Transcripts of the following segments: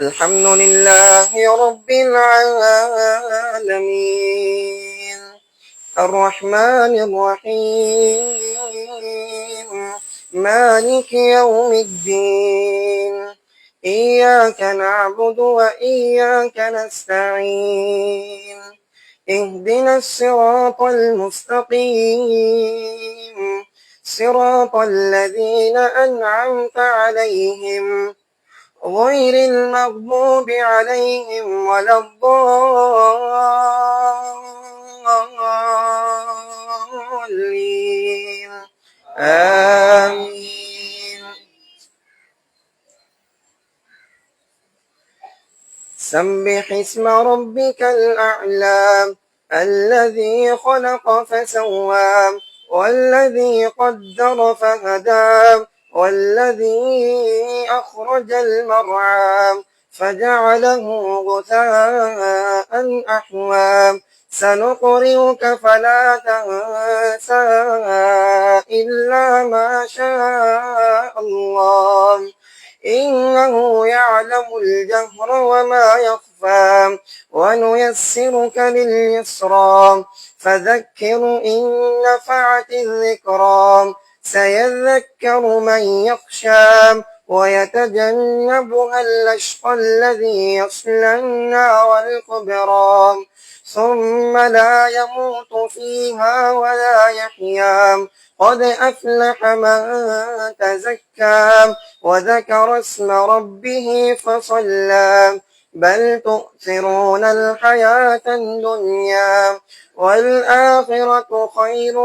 الحمد لله رب العالمين الرحمن الرحيم مالك يوم الدين إياك نعبد وإياك نستعين اهدنا الصراط المستقيم صراط الذين أنعمت عليهم غير المغضوب عليهم ولا الضالين آمين سبح اسم ربك الأعلى الذي خلق فسوى والذي قدر فهدى والذي أخرج المرعى فجعله غثاء أحوى سنقرئك فلا تنسى إلا ما شاء الله إنه يعلم الجهر وما يخفى ونيسرك لليسرى فذكر إن نفعت الذكرى سيذكر من يخشى ويتجنبها الأشقى الذي يصلى النار الكبرى ثم لا يموت فيها ولا يحيا قد أفلح من تزكى وذكر اسم ربه فصلى بل تؤثرون الحياة الدنيا والآخرة خير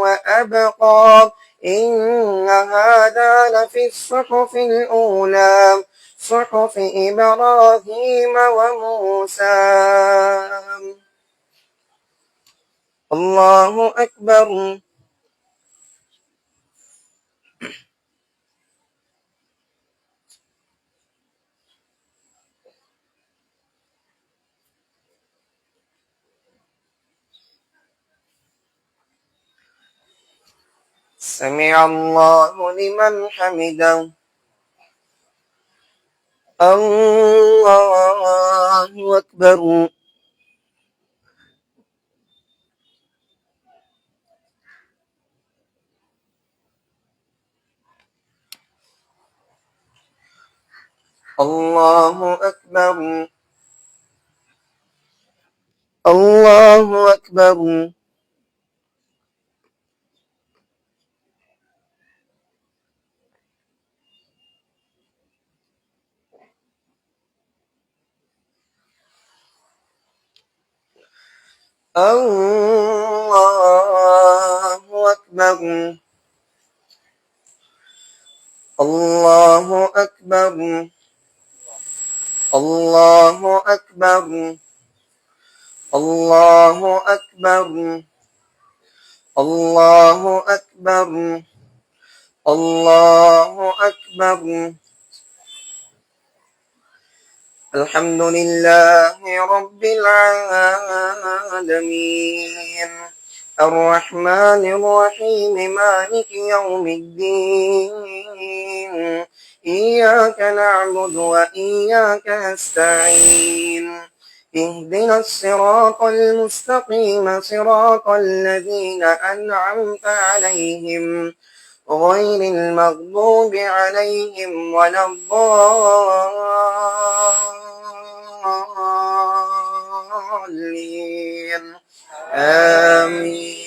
وأبقى إن هذا لفي الصحف الأولى صحف إبراهيم وموسى الله أكبر سمع الله لمن حمده الله أكبر الله أكبر الله أكبر الله أكبر الله أكبر الله أكبر الله أكبر الله أكبر الله أكبر الحمد لله رب العالمين الرحمن الرحيم مالك يوم الدين إياك نعبد وإياك نستعين اهدنا الصراط المستقيم صراط الذين أنعمت عليهم غير المغضوب عليهم ولا الضالين آمين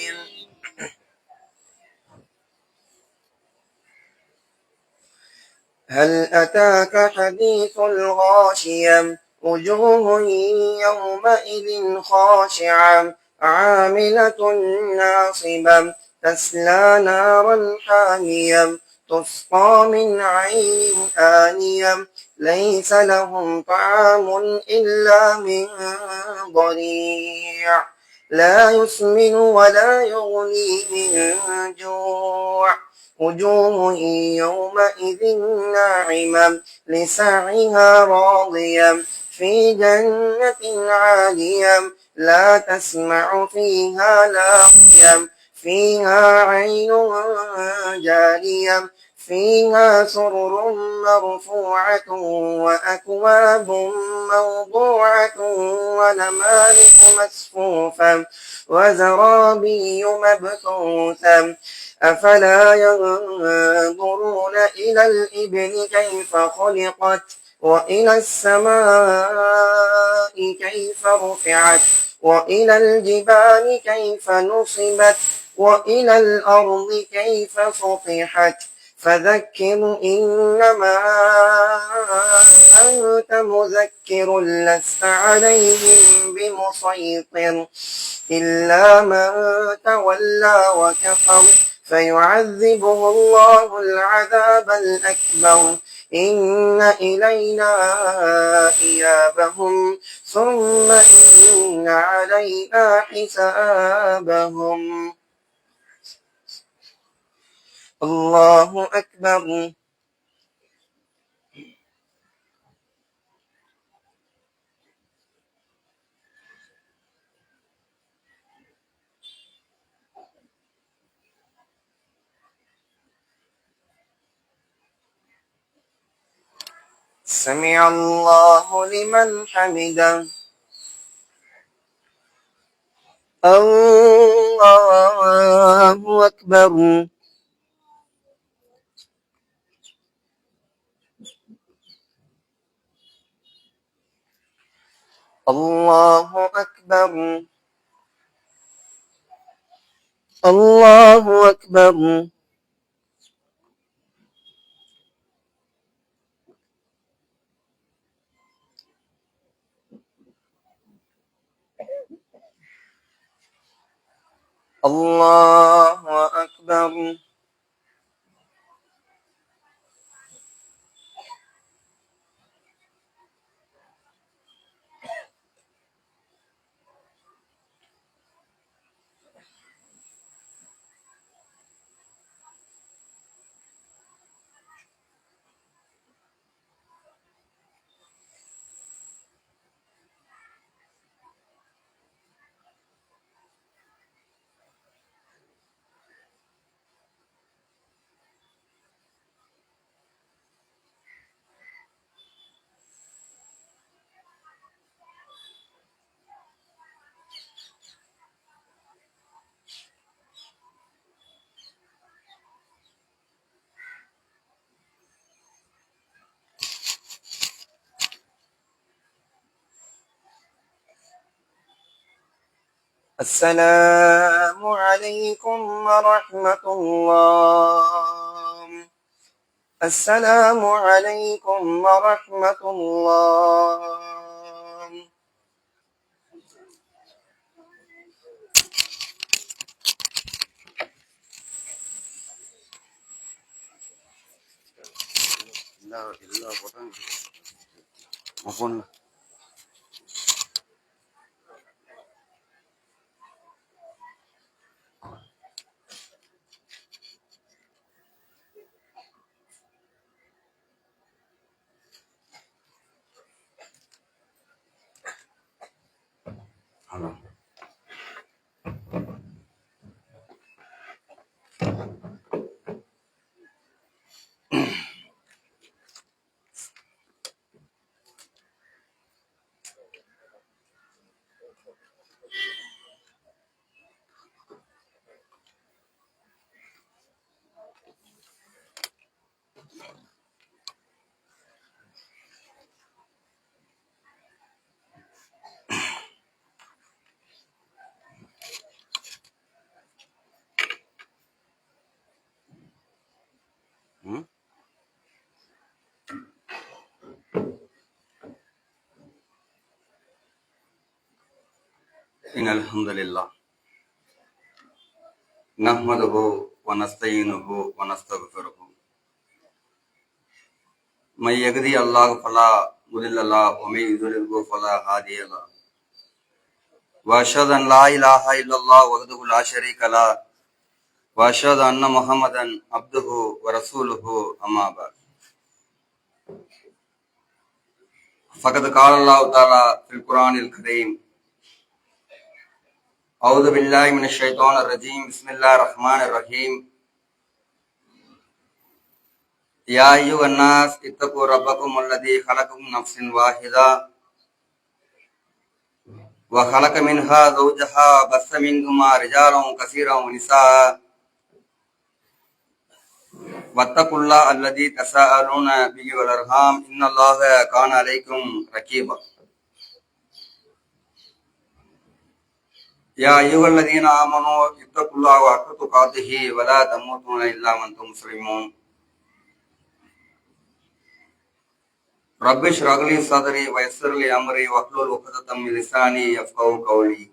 هل أتاك حديث الغاشية وجوه يومئذ خاشعة عاملة ناصبة تسلى نارا حامية تسقى من عين آنية ليس لهم طعام إلا من ضريع لا يسمن ولا يغني من جوع وجوه يومئذ ناعمة لسعيها راضية في جنة عالية لا تسمع فيها لاغية فيها عين جارية فيها سرر مرفوعة وأكواب موضوعة ونمارق مصفوفة وزرابي مبثوثة أفلا ينظرون إلى الإبل كيف خلقت وإلى السماء كيف رفعت وإلى الجبال كيف نصبت وإلى الأرض كيف سطحت فذكر إنما أنت مذكر لست عليهم بمسيطر إلا من تولى وكفر فيعذبه الله العذاب الأكبر إن إلينا إيابهم ثم إن علينا حسابهم. الله أكبر. سمع الله لمن حمده. الله أكبر. الله أكبر. الله أكبر. الله أكبر. السلام عليكم ورحمة الله. السلام عليكم ورحمة الله. إن الحمد لله نحمده ونستعينه ونستغفره من يهده الله فلا مضل له ومن يضلل فلا هادي له وأشهد أن لا إله إلا الله وحده لا شريك له وأشهد أن محمدا عبده ورسوله أما بعد فقد قال الله تعالى في القرآن الكريم أعوذ بالله من الشيطان الرجيم بسم الله الرحمن الرحيم يا أيها الناس اتقوا ربكم الذي خلقكم من نفس واحدة وخلق منها زوجها بث منهما رجالا كثيرا ونساء واتقوا الله الذي تساءلون به والأرحام إن الله كان عليكم رقيبا يا أيها الذين آمنوا اتقوا الله حق تقاته ولا تموتن إلا وأنتم مسلمون رب اشرح لي صدري ويسر لي أمري واحلل عقدة من لساني يفقهوا قولي.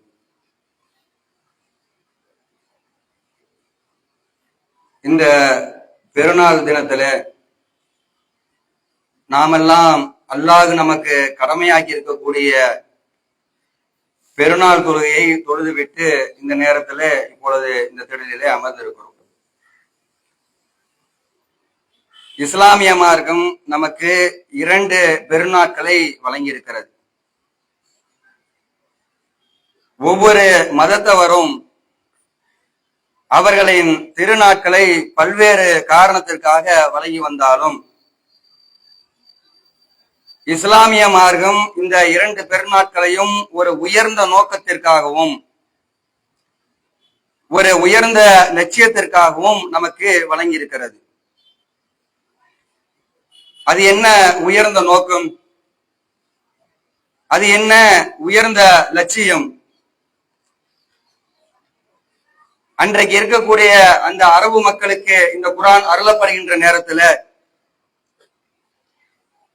இந்த பெருநாள் தினத்துல நாமெல்லாம் அல்லாஹ் நமக்கு கடமையாக்கி இருக்கக்கூடிய பெருநாள் தொழுகையை தொழுது விட்டு இந்த நேரத்துல இப்பொழுது இந்த திடலிலே அமர்ந்திருக்கிறோம். இஸ்லாமிய மார்க்கம் நமக்கு 2 பெருநாட்களை வழங்கியிருக்கிறது. ஒவ்வொரு மதத்தவரும் அவர்களின் திருநாட்களை பல்வேறு காரணத்திற்காக வழங்கி வந்தாலும் இஸ்லாமிய மார்க்கம் இந்த 2 பெருநாட்களையும் ஒரு உயர்ந்த நோக்கத்திற்காகவும் ஒரு உயர்ந்த லட்சியத்திற்காகவும் நமக்கு வழங்கியிருக்கிறது. அது என்ன உயர்ந்த நோக்கம்? அது என்ன உயர்ந்த லட்சியம்? அன்றைக்கு இருக்கக்கூடிய அந்த அரபு மக்களுக்கு இந்த குர்ஆன் அருளப்படுகின்ற நேரத்துல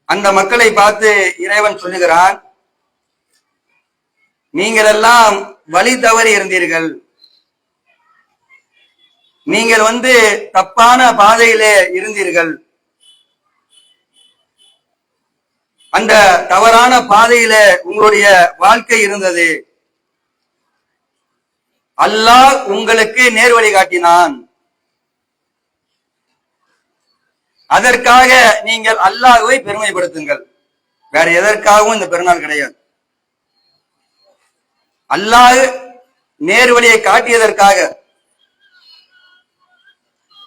அந்த மக்களை பார்த்து இறைவன் சொல்லுகிறான், நீங்கள் எல்லாம் வழி தவறி இருந்தீர்கள், நீங்கள் தப்பான பாதையிலே இருந்தீர்கள், அந்த தவறான பாதையில உங்களுடைய வாழ்க்கை இருந்தது, அல்லாஹ் உங்களுக்கு நேர்வழி காட்டினான், அதற்காக நீங்கள் அல்லாஹ்வை பெருமைப்படுத்துங்கள். வேற எதற்காகவும் இந்த பெருநாள் கிடையாது. அல்லாஹ் நேர்வழியை காட்டியதற்காக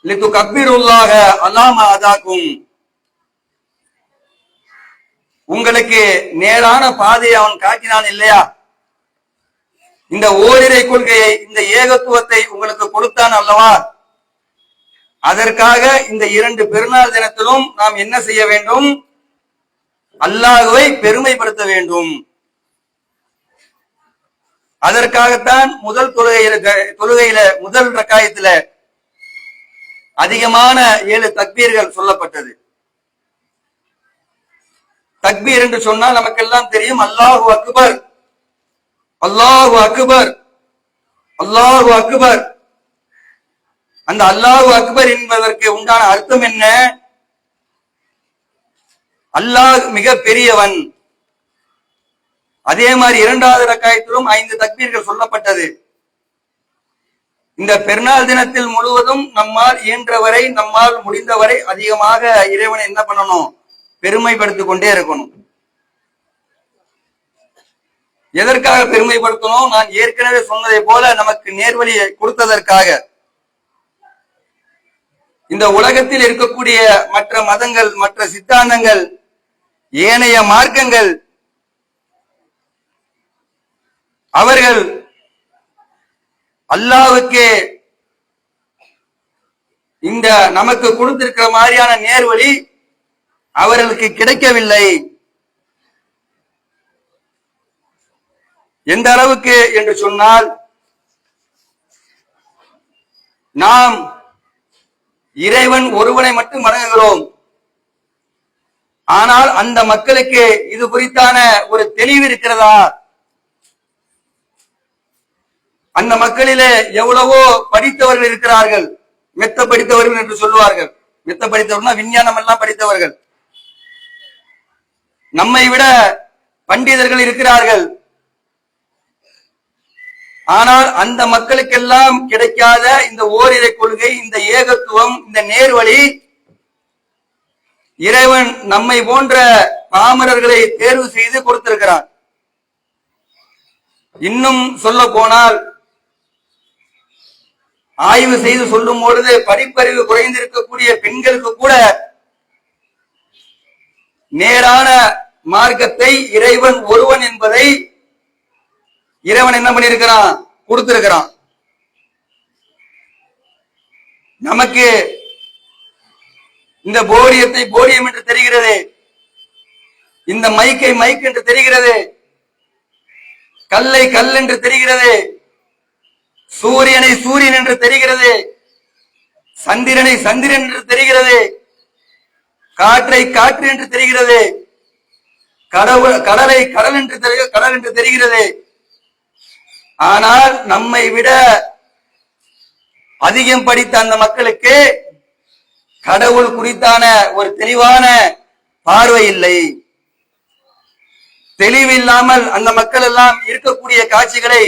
லிதுகப்பிருல்லாஹ அலா மா அதாக்கும், உங்களுக்கு நேரான பாதையை அவன் காட்டினான் இல்லையா, இந்த ஓரிரை கொள்கையை இந்த ஏகத்துவத்தை உங்களுக்கு கொடுத்தான் அல்லவா, அதற்காக இந்த 2 பெருநாள் தினத்திலும் நாம் என்ன செய்ய வேண்டும்? அல்லாஹ்வை பெருமைப்படுத்த வேண்டும். அதற்காகத்தான் முதல் தொழுகையில முதல் ரக்காயத்துல அதிகமான 7 தக்பீர்கள் சொல்லப்பட்டது. தக்பீர் என்று சொன்னால் நமக்கெல்லாம் தெரியும், அல்லாஹு அக்பர், அல்லாஹு அக்பர், அல்லாஹு அக்பர். அந்த அல்லாஹு அக்பர் என்பதற்கு உண்டான அர்த்தம் என்ன? அல்லாஹ் மிக பெரியவன். அதே மாதிரி 2வது ரக்காயத்திலும் 5 தக்பீர்கள் சொல்லப்பட்டது. இந்த பெருநாள் தினத்தில் முழுவதும் நம்மால் இயன்றவரை, நம்மால் முடிந்தவரை அதிகமாக இறைவனை என்ன பண்ணணும்? பெருமைப்படுத்திக் கொண்டே இருக்கணும். எதற்காக பெருமைப்படுத்தணும்? நான் ஏற்கனவே சொன்னதை போல நமக்கு நேர்வழியை கொடுத்ததற்காக. இந்த உலகத்தில் இருக்கக்கூடிய மற்ற மதங்கள், மற்ற சித்தாந்தங்கள், ஏனைய மார்க்கங்கள், அவர்கள் அல்லாஹ்வுக்கு இந்த நமக்கு கொடுத்திருக்கிற மாதிரியான நேர்வழி அவர்களுக்கு கிடைக்கவில்லை. எந்த அளவுக்கு என்று சொன்னால், நாம் இறைவன் ஒருவனை மட்டும் வணங்குகிறோம். ஆனால் அந்த மக்களுக்கு இது குறித்தான ஒரு தெளிவு இருக்கிறதா? அந்த மக்களிலே எவ்வளவோ படித்தவர்கள் இருக்கிறார்கள், மெத்த படித்தவர்கள் என்று சொல்லுவார்கள். மெத்த படித்தவர்கள் விஞ்ஞானம் எல்லாம் படித்தவர்கள். நம்மை விட பண்டிதர்கள் இருக்கிறார்கள். ஆனால் அந்த மக்களுக்கெல்லாம் கிடைக்காத இந்த ஓரிரை கொள்கை, இந்த ஏகத்துவம், இந்த நேர்வழி இறைவன் நம்மை போன்ற பாமரர்களை தேர்வு செய்து கொடுத்திருக்கிறான். இன்னும் சொல்ல போனால், ஆய்வு செய்து சொல்லும் பொழுது படிப்பறிவு குறைந்திருக்கக்கூடிய பெண்களுக்கு கூட நேரான மார்க்கத்தை இறைவன் ஒருவன் என்பதை இறைவன் என்ன பண்ணியிருக்கிறான், கொடுத்திருக்கிறான். நமக்கு இந்த போடியத்தை போடியம் என்று தெரிகிறது, இந்த மைக்கை மைக் என்று தெரிகிறது, கல்லை கல் என்று தெரிகிறது, சூரியனை சூரியன் என்று தெரிகிறது, சந்திரனை சந்திரன் என்று தெரிகிறது, காற்றை காற்று என்று தெரிகிறது, கடலை கடல் என்று தெரிகிறது. ஆனால் நம்மை விட அதிகம் படித்த அந்த மக்களுக்கு கடவுள் குறித்தான ஒரு தெளிவான பார்வை இல்லை. தெளிவில்லாமல் அந்த மக்கள் எல்லாம் இருக்கக்கூடிய காட்சிகளை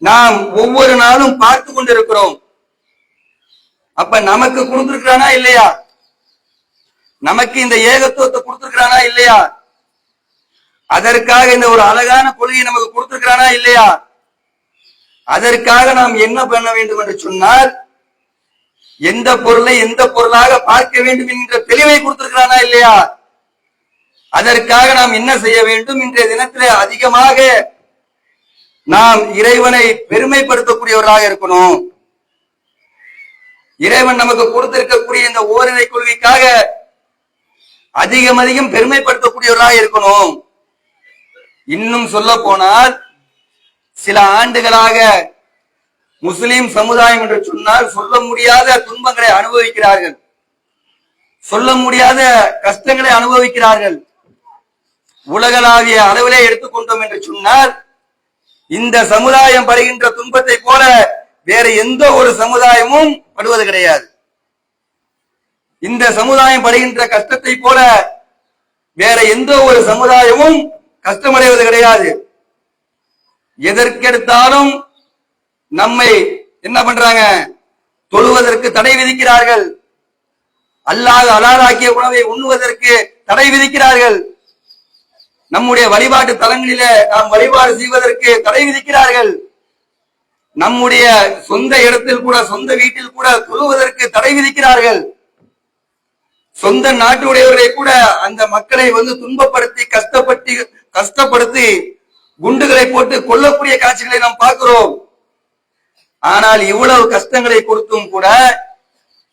நாம் ஒவ்வொரு நாளும் பார்த்து கொண்டிருக்கிறோம். அப்ப நமக்கு கொடுத்திருக்கிறானா இல்லையா? நமக்கு இந்த ஏகத்துவத்தை கொடுத்திருக்கிறானா இல்லையா? அதற்காக இந்த ஒரு அழகான கொள்கையை நமக்கு கொடுத்திருக்கிறானா இல்லையா? அதற்காக நாம் என்ன பண்ண வேண்டும் என்று சொன்னால், எந்த பொருளை எந்த பொருளாக பார்க்க வேண்டும் என்கிற தெளிவை கொடுத்திருக்கிறானா இல்லையா? அதற்காக நாம் என்ன செய்ய வேண்டும்? இன்றைய தினத்திலே அதிகமாக நாம் இறைவனை பெருமைப்படுத்தக்கூடியவர்களாக இருக்கணும். இறைவன் நமக்கு கொடுத்திருக்கக்கூடிய இந்த ஓரிரை கொள்கைக்காக அதிகம் பெருமைப்படுத்தக்கூடியவர்களாக இருக்கணும். இன்னும் சொல்ல போனால், சில ஆண்டுகளாக முஸ்லிம் சமுதாயம் என்று சொன்னால் சொல்ல முடியாத துன்பங்களை அனுபவிக்கிறார்கள், சொல்ல முடியாத கஷ்டங்களை அனுபவிக்கிறார்கள். உலகளாவிய அளவிலே எடுத்துக்கொண்டோம் என்று சொன்னால், இந்த சமுதாயம் படுகின்ற துன்பத்தை போல வேற எந்த ஒரு சமுதாயமும் படுவது கிடையாது. இந்த சமுதாயம் படுகின்ற கஷ்டத்தை போல வேற எந்த ஒரு சமுதாயமும் கஷ்டமடைவது கிடையாது. எதற்கெடுத்தாலும் நம்மை என்ன பண்றாங்க? தொழுவதற்கு தடை விதிக்கிறார்கள், அல்லாஹ் ஹலாலாக்கிய உணவை உண்ணுவதற்கு தடை விதிக்கிறார்கள், நம்முடைய வழிபாட்டு தலங்களில நாம் வழிபாடு செய்வதற்கு தடை விதிக்கிறார்கள், நம்முடைய சொந்த இடத்தில் கூட சொந்த வீட்டில் கூட தொழுவதற்கு தடை விதிக்கிறார்கள். சொந்த நாட்டுடையவர்களை கூட அந்த மக்களை துன்பப்படுத்தி கஷ்டப்படுத்தி குண்டுகளை போட்டு கொல்லக்கூடிய காட்சிகளை நாம் பார்க்கிறோம். ஆனால் இவ்வளவு கஷ்டங்களை கொடுத்தும் கூட,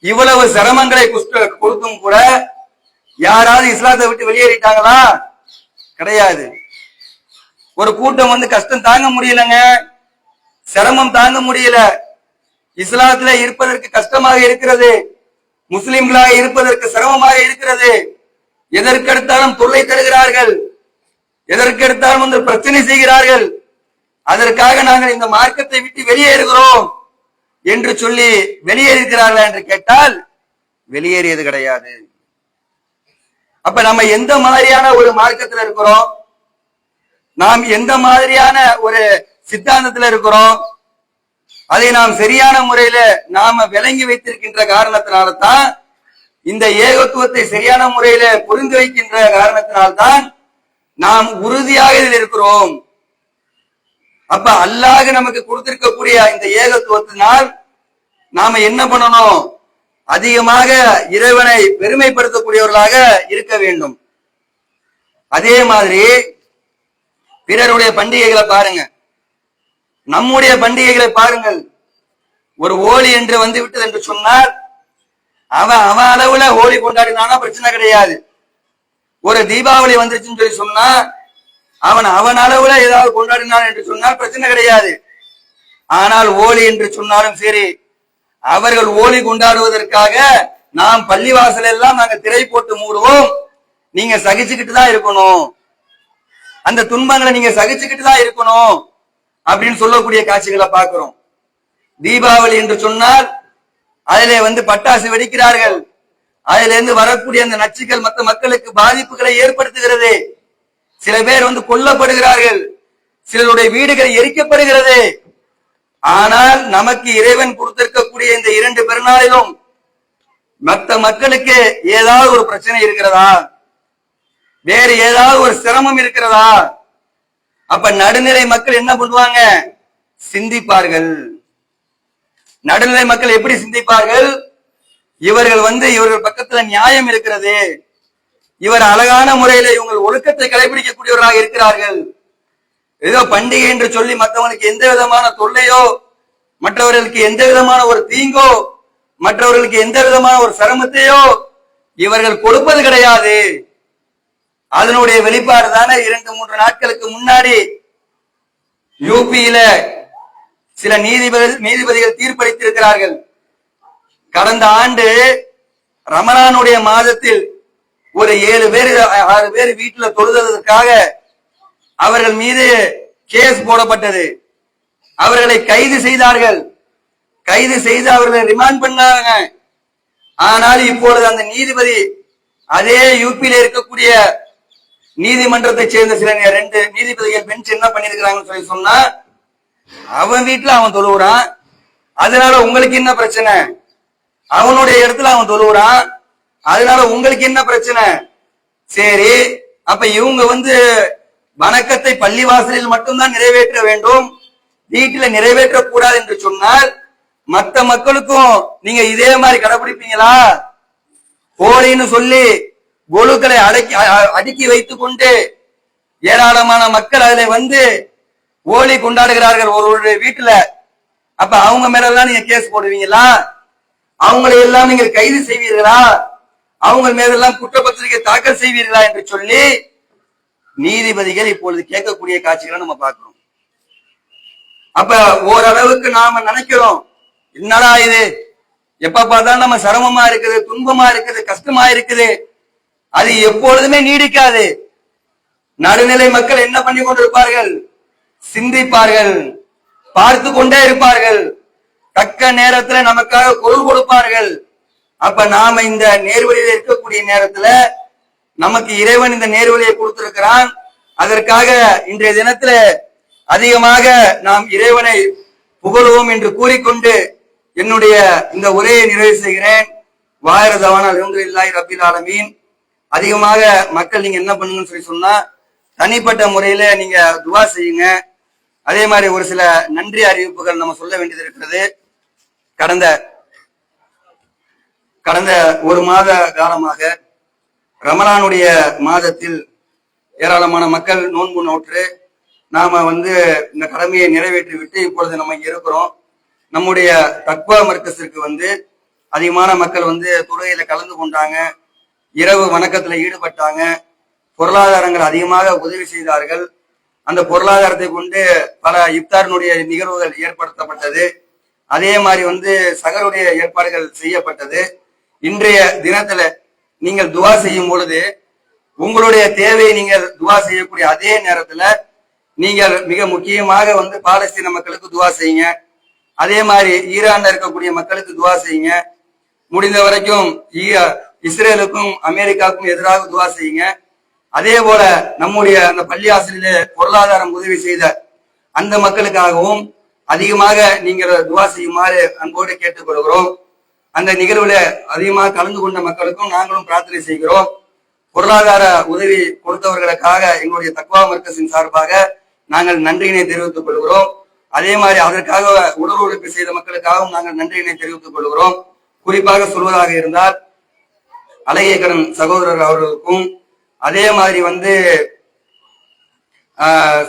இவ்வளவு சிரமங்களை கொடுத்தும் கூட யாராவது இஸ்லாத்தை விட்டு வெளியேறிட்டாங்களா? கிடையாது. ஒரு கூட்டம் கஷ்டம் தாங்க முடியலங்க, சிரமம் தாங்க முடியல, இஸ்லாத்துல இருப்பதற்கு கஷ்டமாக இருக்கிறது, முஸ்லிம்களாக இருப்பதற்கு சிரமமாக இருக்கிறது, எதற்கெடுத்தாலும் தொல்லை தருகிறார்கள், எதற்கெடுத்தாலும் பிரச்சனை செய்கிறார்கள், அதற்காக நாங்கள் இந்த மார்க்கத்தை விட்டு வெளியேறுகிறோம் என்று சொல்லி வெளியேறுகிறார்களா என்று கேட்டால் வெளியேறியது கிடையாது. அப்ப நம்ம எந்த மாதிரியான ஒரு மார்க்கத்தில் இருக்கிறோம், நாம் எந்த மாதிரியான ஒரு சித்தாந்தத்தில் இருக்கிறோம், அதை நாம் சரியான முறையில நாம விளங்கி வைத்திருக்கின்ற காரணத்தினால்தான், இந்த ஏகத்துவத்தை சரியான முறையில புரிந்து வைக்கின்ற காரணத்தினால்தான் நாம் உறுதியாக இதில் இருக்கிறோம். அப்ப அல்லாஹ் நமக்கு கொடுத்திருக்கக்கூடிய இந்த ஏகத்துவத்தினால் நாம என்ன பண்ணணும்? அதிகமாக இறைவனை பெருமைப்படுத்தக்கூடியவர்களாக இருக்க வேண்டும். அதே மாதிரி பிறருடைய பண்டிகைகளை பாருங்க, நம்முடைய பண்டிகைகளை பாருங்கள். ஒரு ஹோலி என்று வந்து விட்டது என்று சொன்னால் அவன் அளவுல ஹோலி கொண்டாடினானா பிரச்சனை கிடையாது. ஒரு தீபாவளி வந்துருச்சுன்னு சொல்லி சொன்னா அவன் அளவுல ஏதாவது கொண்டாடினான் என்று சொன்னால் பிரச்சனை கிடையாது. ஆனால் ஹோலி என்று சொன்னாலும் சரி, அவர்கள் ஹோலி கொண்டாடுவதற்காக நாம் பள்ளிவாசல் எல்லாம் நாங்க திரை போட்டு மூடுவோம், நீங்க சகிச்சுக்கிட்டு தான் இருக்கணும், அந்த துன்பங்களை நீங்க சகிச்சுக்கிட்டு தான் இருக்கணும் அப்படின்னு சொல்லக்கூடிய காட்சிகளை பார்க்கிறோம். தீபாவளி என்று சொன்னால் அதிலே பட்டாசு வெடிக்கிறார்கள், அதுல இருந்து வரக்கூடிய அந்த நச்சுக்கள் மற்ற மக்களுக்கு பாதிப்புகளை ஏற்படுத்துகிறது. சில பேர் கொல்லப்படுகிறார்கள், சிலருடைய வீடுகள் எரிக்கப்படுகிறது. ஆனால் நமக்கு இறைவன் கொடுத்திருக்கக்கூடிய இந்த 2 பெருநாளிலும் மற்ற மக்களுக்கு ஏதாவது ஒரு பிரச்சனை இருக்கிறதா? வேறு ஏதாவது ஒரு சிரமம் இருக்கிறதா? அப்ப நடுநிலை மக்கள் என்ன பண்ணுவாங்க? சிந்திப்பார்கள். நடுநிலை மக்கள் எப்படி சிந்திப்பார்கள்? இவர்கள் இவர்கள் பக்கத்துல நியாயம் இருக்கிறது, இவர் அழகான முறையில இவங்க ஒழுக்கத்தை கடைபிடிக்கக்கூடியவராக இருக்கிறார்கள். ஏதோ பண்டிகை என்று சொல்லி மற்றவங்களுக்கு எந்த விதமான தொல்லையோ, மற்றவர்களுக்கு எந்த விதமான ஒரு தீங்கோ, மற்றவர்களுக்கு எந்த விதமான ஒரு சிரமத்தையோ இவர்கள் கொடுப்பது கிடையாது. அதனுடைய வெளிப்பாடு தானே 2-3 நாட்களுக்கு முன்னாடி யூபியில சில நீதிபதிகள் தீர்ப்பளித்திருக்கிறார்கள். கடந்த ஆண்டு ரமலானுடைய மாதத்தில் ஒரு 7 பேர் 6 பேர் வீட்டுல தொழுதற்காக அவர்கள் மீது கேஸ் போடப்பட்டது. அவர்களை கைது செய்தார்கள். கைது செய்து அவர்களை ரிமாண்ட் பண்ணாங்க. ஆனால் இப்பொழுது அந்த நீதிபதி அதே யூபியில இருக்கக்கூடிய நீதிமன்றத்தை சேர்ந்த சில 2 நீதிபதிகள் பெஞ்ச் என்ன பண்ணிருக்கிறாங்கன்னு சொல்லி சொன்னா, அவன் வீட்டுல அவன் தொழுகிறான், அதனால உங்களுக்கு என்ன பிரச்சனை? அவனுடைய இடத்துல அவன் தொழுகிறான், அதனால உங்களுக்கு என்ன பிரச்சனை? சரி, அப்ப இவங்க வணக்கத்தை பள்ளிவாசலில் மட்டும்தான் நிறைவேற்ற வேண்டும், வீட்டில நிறைவேற்றக்கூடாது என்று சொன்னால் மற்ற மக்களுக்கும் நீங்க இதே மாதிரி கடைபிடிப்பீங்களா? ஹோலின்னு சொல்லி கொலுக்களை அடுக்கி வைத்துக் கொண்டு ஏராளமான மக்கள் அதுல ஹோலி கொண்டாடுகிறார்கள் ஒரு வீட்டுல. அப்ப அவங்க மேலெல்லாம் நீங்க கேஸ் போடுவீங்களா? அவங்களை எல்லாம் நீங்கள் கைது செய்வீர்களா? அவங்க மேலெல்லாம் குற்றப்பத்திரிகை தாக்கல் செய்வீர்களா என்று சொல்லி நீதிபதிகள் இப்பொழுது கேட்கக்கூடிய காட்சிகளை நம்ம பார்க்கிறோம். அப்ப ஓரளவுக்கு நாம நினைக்கிறோம், என்னடா இது, எப்ப பார்த்தாலும் நம்ம சிரமமா இருக்குது, துன்பமா இருக்குது, கஷ்டமா இருக்குது. அது எப்பொழுதுமே நீடிக்காது. நடுநிலை மக்கள் என்ன பண்ணி கொண்டிருப்பார்கள்? சிந்திப்பார்கள், பார்த்து கொண்டே இருப்பார்கள், தக்க நேரத்தில் நமக்காக குரல் கொடுப்பார்கள். அப்ப நாம இந்த நேர்வழியில இருக்கக்கூடிய நேரத்துல நமக்கு இறைவன் இந்த நேர்வழியை கொடுத்திருக்கிறான். அதற்காக இன்றைய தினத்துல அதிகமாக நாம் இறைவனை புகழுவோம் என்று கூறிக்கொண்டு என்னுடைய இந்த உரையை நிறைவு செய்கிறேன். வாயிரதவான அல்ஹம்துலில்லாஹி ரப்பில் ஆலமீன். அதிகமாக மக்கள் நீங்க என்ன பண்ணுங்கன்னு சொல்லி சொன்னா, தனிப்பட்ட முறையில நீங்க துவா செய்யுங்க. அதே மாதிரி ஒரு சில நன்றி அறிவிப்புகள் நம்ம சொல்ல வேண்டியது இருக்கிறது. கடந்த ஒரு மாத காலமாக ரமலானுடைய மாதத்தில் ஏராளமான மக்கள் நோன்பு நோற்று நாம இந்த கடமையை நிறைவேற்றி விட்டு இப்பொழுது நம்ம இங்க இருக்கிறோம். நம்முடைய தக்வா மர்கஸிற்கு அதிகமான மக்கள் தொழுகையில கலந்து கொண்டாங்க, இரவு வணக்கத்துல ஈடுபட்டாங்க, பொருளாதாரங்கள் அதிகமாக உதவி செய்தார்கள். அந்த பொருளாதாரத்தை கொண்டு பல இப்தாரினுடைய நிகழ்வுகள் ஏற்படுத்தப்பட்டது. அதே மாதிரி சகருடைய ஏற்பாடுகள் செய்யப்பட்டது. இன்றைய தினத்துல நீங்கள் துவா செய்யும் பொழுது உங்களுடைய தேவையை நீங்கள் துவா செய்யக்கூடிய அதே நேரத்துல நீங்கள் மிக முக்கியமாக பாலஸ்தீன மக்களுக்கு துவா செய்யுங்க. அதே மாதிரி ஈரான்ல இருக்கக்கூடிய மக்களுக்கு துவா செய்யுங்க. முடிந்த வரைக்கும் இஸ்ரேலுக்கும் அமெரிக்காவுக்கும் எதிராக துவா செய்யுங்க. அதே போல நம்முடைய அந்த பள்ளியாசலிலே பொருளாதாரம் உதவி செய்த அந்த மக்களுக்காகவும் அதிகமாக நீங்கள் துவா செய்யுமாறு அன்போடு கேட்டுக்கொள்கிறோம். அந்த நிகழ்வுல அதிகமாக கலந்து கொண்ட மக்களுக்கும் நாங்களும் பிரார்த்தனை செய்கிறோம். பொருளாதார உதவி கொடுத்தவர்களுக்காக எங்களுடைய தக்வா மர்கஸின் சார்பாக நாங்கள் நன்றியினை தெரிவித்துக் கொள்கிறோம். அதே மாதிரி அதற்காக உடல் உழைப்பு செய்த மக்களுக்காகவும் நாங்கள் நன்றியினை தெரிவித்துக் கொள்கிறோம். குறிப்பாக சொல்வதாக இருந்தால் அழகிய கடன் சகோதரர் அவர்களுக்கும், அதே மாதிரி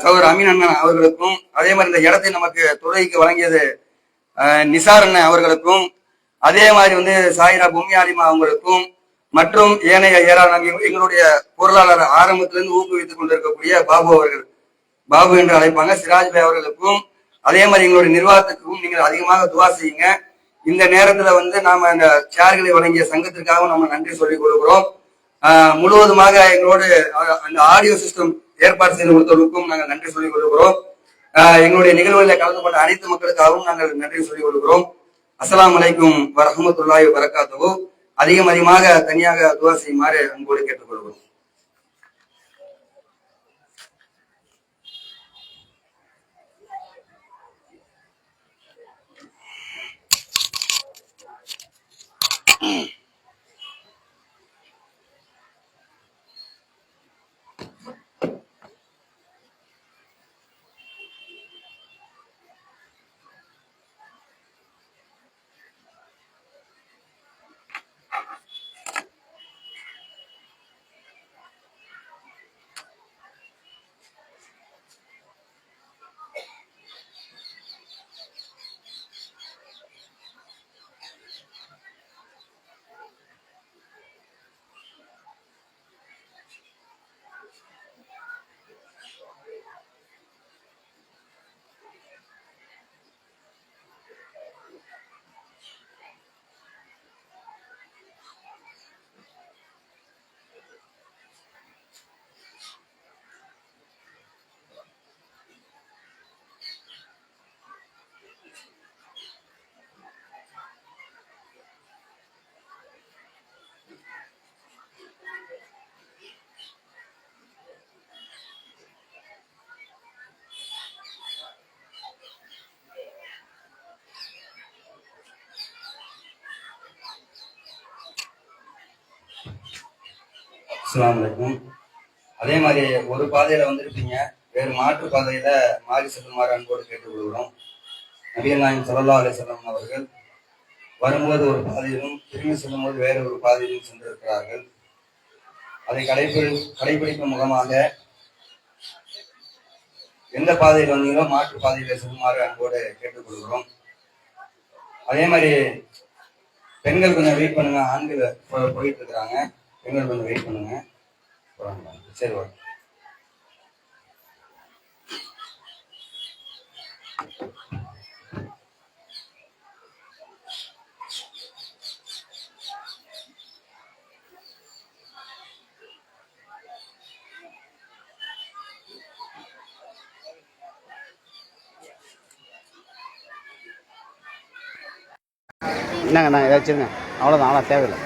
சகோதரர் அமீன் அண்ணன் அவர்களுக்கும், அதே மாதிரி இந்த இடத்தை நமக்கு துறைக்கு வழங்கியது நிசார் அண்ணன் அவர்களுக்கும், அதே மாதிரி சாயிரா பொம்மியாலிமா அவங்களுக்கும், மற்றும் ஏனைய ஏராளம் எங்களுடைய பொருளாளர் ஆரம்பத்திலிருந்து ஊக்குவித்துக் கொண்டிருக்கக்கூடிய பாபு அவர்கள், பாபு என்று அழைப்பாங்க, சிராஜ் பாய் அவர்களுக்கும், அதே மாதிரி எங்களுடைய நிர்வாகத்துக்கும் நீங்கள் அதிகமாக துவா செய்யுங்க. இந்த நேரத்துல நாம இந்த சேர்களை வழங்கிய சங்கத்திற்காக நம்ம நன்றி சொல்லிக் கொள்கிறோம். முழுவதுமாக எங்களோடு அந்த ஆடியோ சிஸ்டம் ஏற்பாடு செய்து கொடுத்தவர்களுக்கும் நாங்கள் நன்றி சொல்லிக் கொள்கிறோம். எங்களுடைய நிகழ்வுகளில் கலந்து கொண்ட அனைத்து மக்களுக்காகவும் நாங்கள் நன்றி சொல்லிக் கொள்கிறோம். அஸ்ஸலாமு அலைக்கும் வரஹ்மத்துல்லாஹி வபரகாத்துஹு. அதிகமாக தனியாக துவா செய்யுமாறு அன்போடு கேட்டுக்கொள்கிறோம். அஸ்ஸலாமு அலைக்கும். அதே மாதிரி ஒரு பாதையில வந்திருப்பீங்க, வேறு மாற்று பாதையில மாறி செல்லுமாறு அன்போடு கேட்டுக்கொள்கிறோம். நபிகள் நாயகம் ஸல்லல்லாஹு அலைஹி வஸல்லம் அவர்கள் வரும்போது ஒரு பாதையிலும் திரும்பி செல்லும்போது வேறு ஒரு பாதையிலும் சென்றிருக்கிறார்கள். அதை கடைபிடிக்கும் முகமாக எந்த பாதையில் வந்தீங்களோ மாற்று பாதையில செல்லுமாறு அன்போடு கேட்டுக்கொள்கிறோம். அதே மாதிரி பெண்கள் கொஞ்சம் வெயிட் பண்ணுங்க, ஆண்கள் போயிட்டு இருக்கிறாங்க, பெண்கள் கொஞ்சம் வெயிட் பண்ணுங்க. சரி ஓகே. என்னங்க நான் ஏதாச்சுங்க அவ்வளோதான், அவ்வளோ தேவையில்லை.